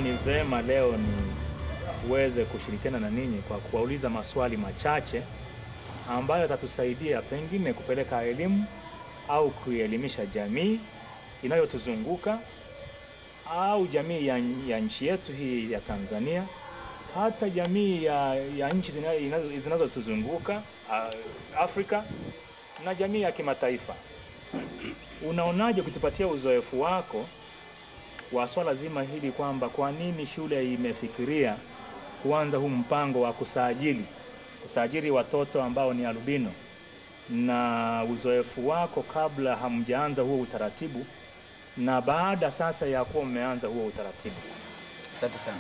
ni vema leo niweze kushirikiana na ninyi kwa kuwauliza maswali machache ambayo yatatusaidia pengine kupeleka elimu au kuelimisha jamii inayotuzunguka au jamii ya nchi yetu hii ya Tanzania, hata jamii ya nchi zinazotuzunguka Afrika na jamii ya kimataifa. Unaonaje kutupatia uzoefu wako wa swala zima hili kwamba kwa nini shule imefikiria kuanza huu mpango wa kusajili watoto ambao ni albino, na uzoefu wako kabla hamjaanza huo utaratibu na baada sasa ya kuwa mmeanza huo utaratibu? Asante sana.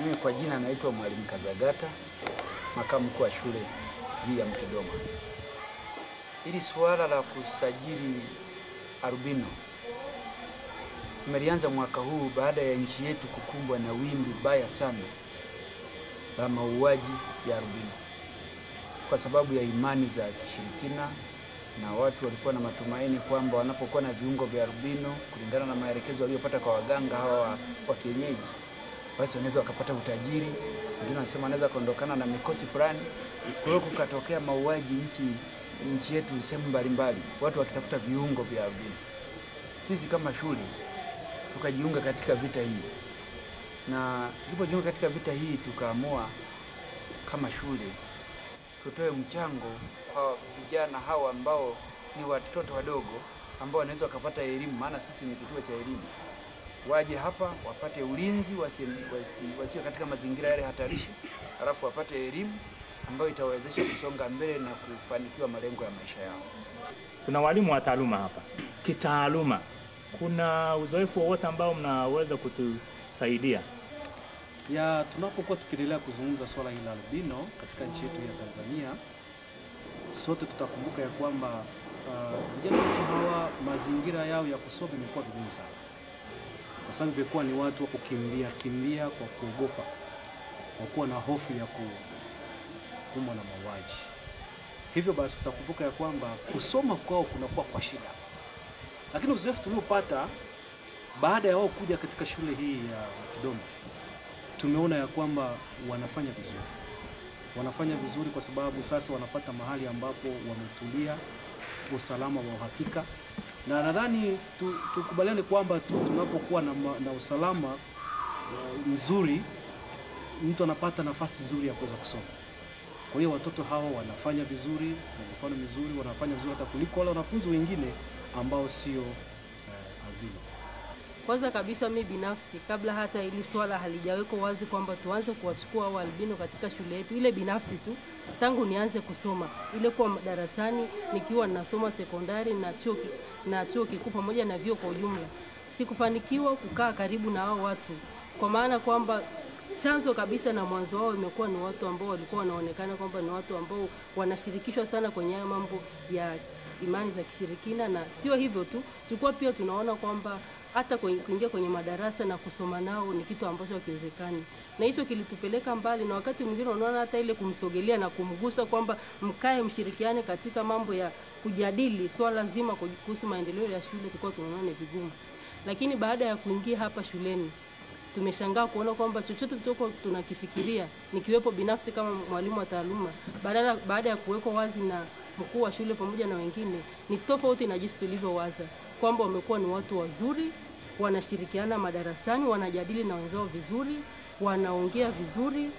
Mimi kwa jina naitwa Mwalimu Kazagata, makamu mkuu wa shule hii ya Mkidoma. Hili suala la kusajili albino tumelianza mwaka huu baada ya nchi yetu kukumbwa na wimbi baya sana la mauaji ya albino kwa sababu ya imani za kishirikina, na watu walikuwa na matumaini kwamba wanapokuwa na viungo vya albino kulingana na maelekezo waliyopata kwa waganga hawa wa kienyeji, basi wanaweza wakapata utajiri. Wengine wanasema wanaweza kuondokana na mikosi fulani. Kwa hiyo kukatokea mauaji nchi yetu sehemu mbalimbali, watu wakitafuta viungo vya albino. Sisi kama shule tukajiunga katika vita hii, na tulipojiunga katika vita hii tukaamua kama shule tutoe mchango kwa vijana hawa ambao ni watoto wadogo ambao wanaweza wakapata elimu, maana sisi ni kituo cha elimu. Waje hapa wapate ulinzi, wasiwe katika mazingira yale hatarishi, alafu wapate elimu ambayo itawezesha kusonga mbele na kufanikiwa malengo ya maisha yao. Tuna walimu wa taaluma hapa. Kitaaluma, kuna uzoefu wowote ambao mnaweza kutusaidia? Tunapokuwa tukiendelea kuzungumza swala hili la albino katika nchi yetu ya Tanzania, sote tutakumbuka ya kwamba vijana wetu hawa mazingira yao ya kusoma imekuwa vigumu sana. Kwa sababu imekuwa ni watu wa kukimbia kwa kuogopa, kwa kuwa na hofu ya kuumwa na mauaji. Hivyo basi tutakumbuka ya kwamba kusoma kwao kunakuwa kwa shida. Lakini uzoefu tuliopata baada ya wao kuja katika shule hii ya Kidoma, tumeona ya kwamba wanafanya vizuri. Wanafanya vizuri kwa sababu sasa wanapata mahali ambapo wametulia, usalama wa uhakika. Na nadhani tukubaliane kwamba tunapokuwa na usalama mzuri, mtu anapata nafasi nzuri ya kuweza kusoma. Kwa hiyo watoto hawa wanafanya vizuri, na mifano mizuri, wanafanya vizuri hata kuliko wale wanafunzi wengine ambao sio albino. Kwanza kabisa mimi binafsi, kabla hata ili swala halijawekwa wazi kwamba tuanze kuwachukua hao albino katika shule yetu, ile binafsi tu tangu nianze kusoma, ile kwa darasani nikiwa ninasoma sekondari na chuo kikuu pamoja na vyuo kwa ujumla, sikufanikiwa kukaa karibu na hao watu, kwa maana kwamba chanzo kabisa na mwanzo wao imekuwa ni watu ambao walikuwa wanaonekana kwamba ni watu ambao wanashirikishwa sana kwenye mambo ya imani za kishirikina. Na sio hivyo tu, tulikuwa pia tunaona kwamba hata kuingia kwenye madarasa na kusoma nao ni kitu ambacho hakiwezekani, na hicho kilitupeleka mbali. Na wakati mwingine unaona hata ile kumsogelea na kumgusa kwamba mkae mshirikiane katika mambo ya kujadili swala zima kuhusu maendeleo ya shule, tulikuwa tunaona ni vigumu. Lakini baada ya kuingia hapa shuleni, tumeshangaa kuona kwamba chochote tutoko tunakifikiria, nikiwepo binafsi kama mwalimu wa taaluma, baada ya kuwekwa wazi na mkuu wa shule pamoja na wengine, ni tofauti na jinsi tulivyowaza, kwamba wamekuwa ni watu wazuri, wanashirikiana madarasani, wanajadili na wenzao vizuri, wanaongea vizuri,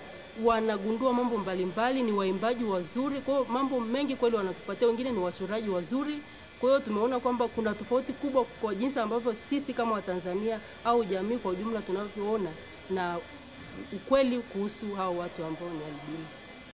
wanagundua mambo mbalimbali, ni waimbaji wazuri. Kwa hiyo mambo mengi kweli wanatupatia, wengine ni wachoraji wazuri. Kwa hiyo tumeona kwamba kuna tofauti kubwa kwa jinsi ambavyo sisi kama Watanzania au jamii kwa ujumla tunavyoona na ukweli kuhusu hao watu ambao ni albino.